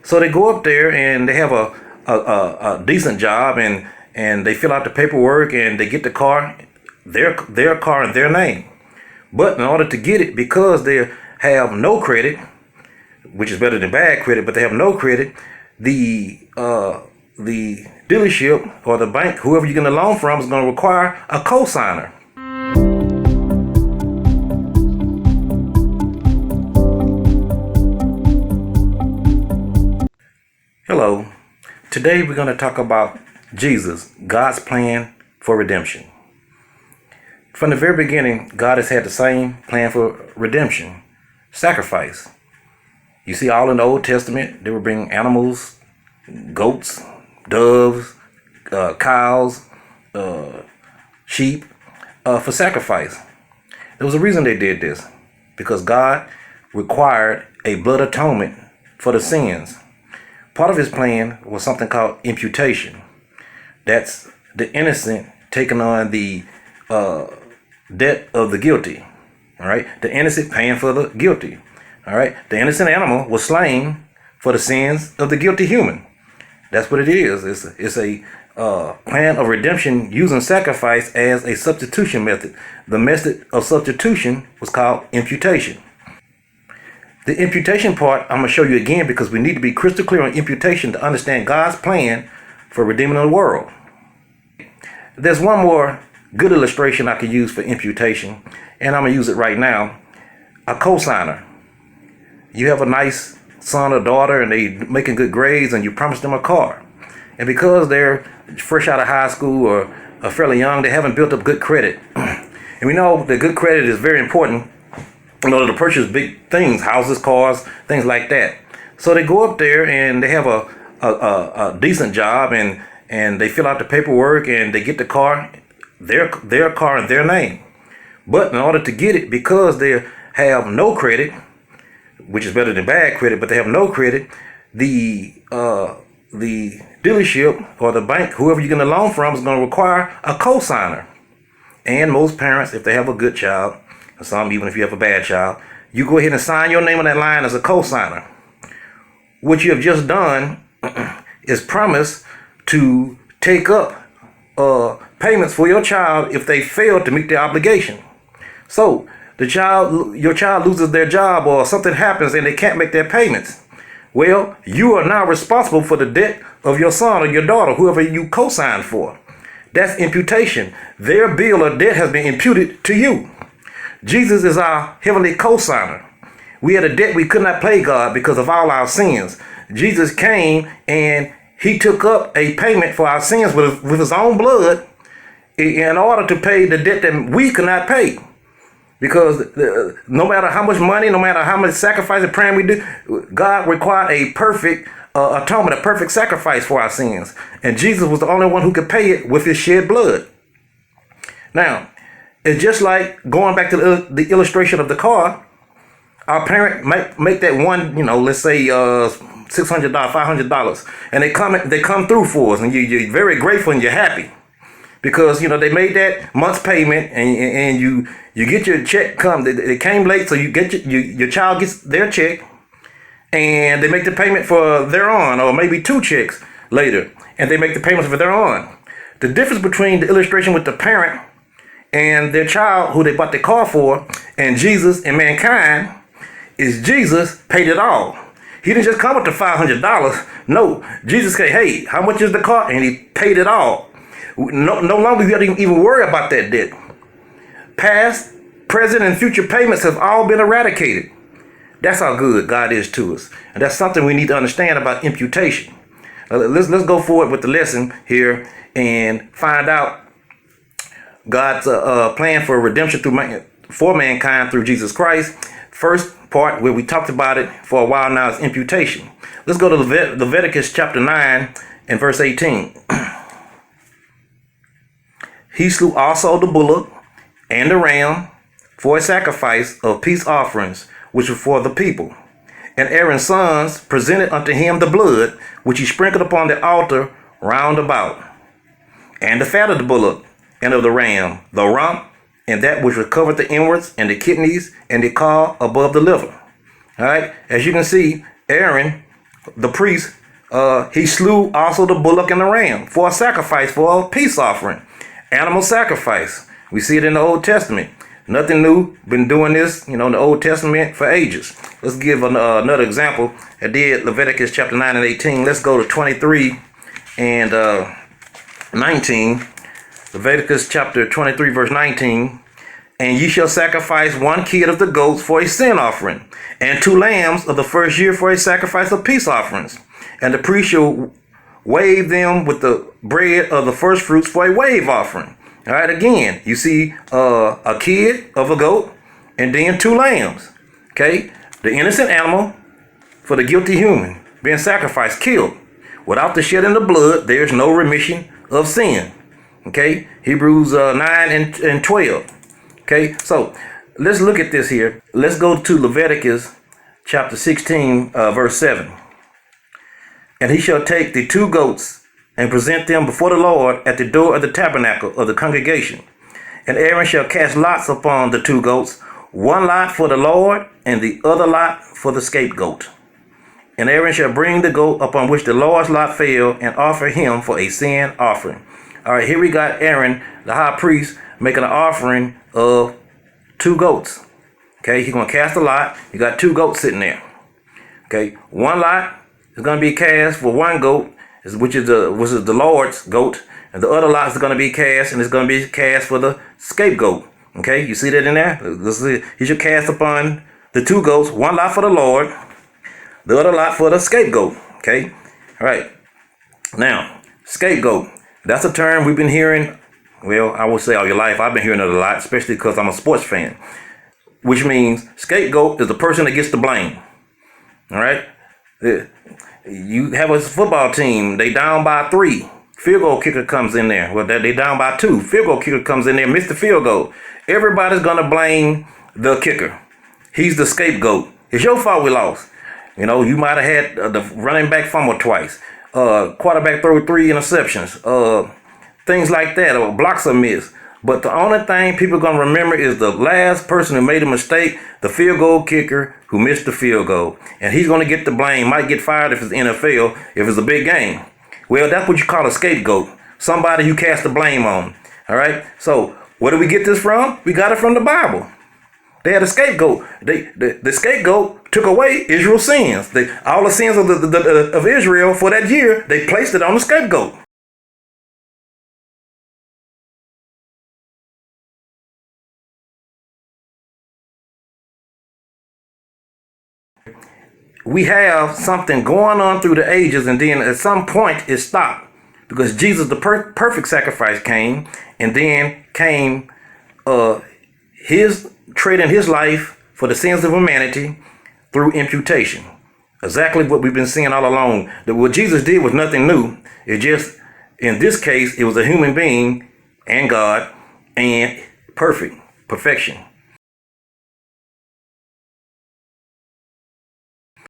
So they go up there and they have a decent job, and they fill out the paperwork and they get the car, their car in their name. But in order to get it, because they have no credit, which is better than bad credit, but they have no credit, the dealership or the bank, whoever you're getting a loan from, is going to require a cosigner. Hello. Today we're going to talk about Jesus, God's plan for redemption. From the very beginning, God has had the same plan for redemption, sacrifice. You see, all in the Old Testament, they were bringing animals, goats, doves, cows, sheep, for sacrifice. There was a reason they did this, because God required a blood atonement for the sins. Part of his plan was something called imputation. That's the innocent taking on the debt of the guilty. All right, the innocent paying for the guilty. All right, the innocent animal was slain for the sins of the guilty human. That's what it is. It's a plan of redemption using sacrifice as a substitution method. The method of substitution was called imputation. The imputation part I'm going to show you again, because we need to be crystal clear on imputation to understand God's plan for redeeming the world. There's one more good illustration I could use for imputation, and I'm going to use it right now. A cosigner. You have a nice son or daughter and they making good grades, and you promise them a car. And because they're fresh out of high school or are fairly young, they haven't built up good credit. And we know that good credit is very important in order to purchase big things, houses, cars, things like that. So they go up there and they have a decent job, and they fill out the paperwork and they get the car, their car in their name. But in order to get it, because they have no credit, which is better than bad credit, but they have no credit, the dealership or the bank, whoever you're getting a loan from, is going to require a cosigner. And most parents, if they have a good child, or some even if you have a bad child, you go ahead and sign your name on that line as a cosigner. What you have just done is promise to take up payments for your child if they fail to meet their obligation. So your child loses their job or something happens and they can't make their payments. Well, you are now responsible for the debt of your son or your daughter, whoever you co-signed for. That's imputation. Their bill or debt has been imputed to you. Jesus is our heavenly co-signer. We had a debt we could not pay God because of all our sins. Jesus came and he took up a payment for our sins with his own blood in order to pay the debt that we could not pay. Because no matter how much money, no matter how much sacrifice and praying we do, God required a perfect atonement, a perfect sacrifice for our sins. And Jesus was the only one who could pay it with his shed blood. Now, it's just like going back to the illustration of the car. Our parent might make that one, let's say $600, $500, and they come through for us, and you're very grateful and you're happy. Because they made that month's payment, and you get your check they came late, so you get your child gets their check, and they make the payment for their own, or maybe two checks later, and they make the payments for their own. The difference between the illustration with the parent and their child who they bought the car for, and Jesus and mankind, is Jesus paid it all. He didn't just come with the $500. No, Jesus said, hey, how much is the car? And he paid it all. No longer you have to even worry about that debt. Past, present, and future payments have all been eradicated. That's how good God is to us. And that's something we need to understand about imputation. Let's go forward with the lesson here and find out God's plan for redemption for mankind through Jesus Christ. First part, where we talked about it for a while now, is imputation. Let's go to Leviticus chapter 9 and verse 18. He slew also the bullock and the ram for a sacrifice of peace offerings, which were for the people. And Aaron's sons presented unto him the blood, which he sprinkled upon the altar round about, and the fat of the bullock and of the ram, the rump, and that which recovered the inwards, and the kidneys, and the caul above the liver. All right, as you can see, Aaron the priest, he slew also the bullock and the ram for a sacrifice, for a peace offering, animal sacrifice. We see it in the Old Testament. Nothing new. Been doing this, in the Old Testament for ages. Let's give another example. I did Leviticus chapter 9 and 18. Let's go to 23 and 19. Leviticus chapter 23 verse 19. And ye shall sacrifice one kid of the goats for a sin offering, and 2 lambs of the first year for a sacrifice of peace offerings. And the priest shall wave them with the bread of the first fruits for a wave offering. All right, again, you see a kid of a goat and then 2 lambs. Okay, the innocent animal for the guilty human being sacrificed, killed. Without the shedding of blood, there's no remission of sin. Okay, Hebrews 9 and 12. Okay, so let's look at this here. Let's go to Leviticus chapter 16, verse 7. And he shall take the 2 goats and present them before the Lord at the door of the tabernacle of the congregation. And Aaron shall cast lots upon the 2 goats, one lot for the Lord, and the other lot for the scapegoat. And Aaron shall bring the goat upon which the Lord's lot fell, and offer him for a sin offering. All right, here we got Aaron, the high priest, making an offering of 2 goats. Okay, he's going to cast a lot. You got 2 goats sitting there. Okay, one lot is going to be cast for 1 goat, which is the Lord's goat, and the other lot is going to be cast, and it's going to be cast for the scapegoat. Okay, you see that in there? He should cast upon the 2 goats, 1 lot for the Lord, the other lot for the scapegoat. Okay, all right. Now, scapegoat. That's a term we've been hearing. Well, I would say all your life. I've been hearing it a lot, especially because I'm a sports fan. Which means scapegoat is the person that gets the blame. All right. You have a football team. They down by 3. Field goal kicker comes in there. Well, they down by 2. Field goal kicker comes in there, missed the field goal. Everybody's gonna blame the kicker. He's the scapegoat. It's your fault we lost. You might have had the running back fumble twice. Quarterback throw 3 interceptions. Things like that, or blocks are missed. But the only thing people are going to remember is the last person who made a mistake, the field goal kicker who missed the field goal. And he's going to get the blame. Might get fired if it's NFL, if it's a big game. Well, that's what you call a scapegoat. Somebody you cast the blame on. All right? So, where do we get this from? We got it from the Bible. They had a scapegoat. The scapegoat took away Israel's sins. All the sins of Israel for that year, they placed it on the scapegoat. We have something going on through the ages, and then at some point it stopped because Jesus, the perfect sacrifice, came, and then came his trading his life for the sins of humanity through imputation. Exactly what we've been seeing all along. That what Jesus did was nothing new. It just, in this case, it was a human being and God and perfection.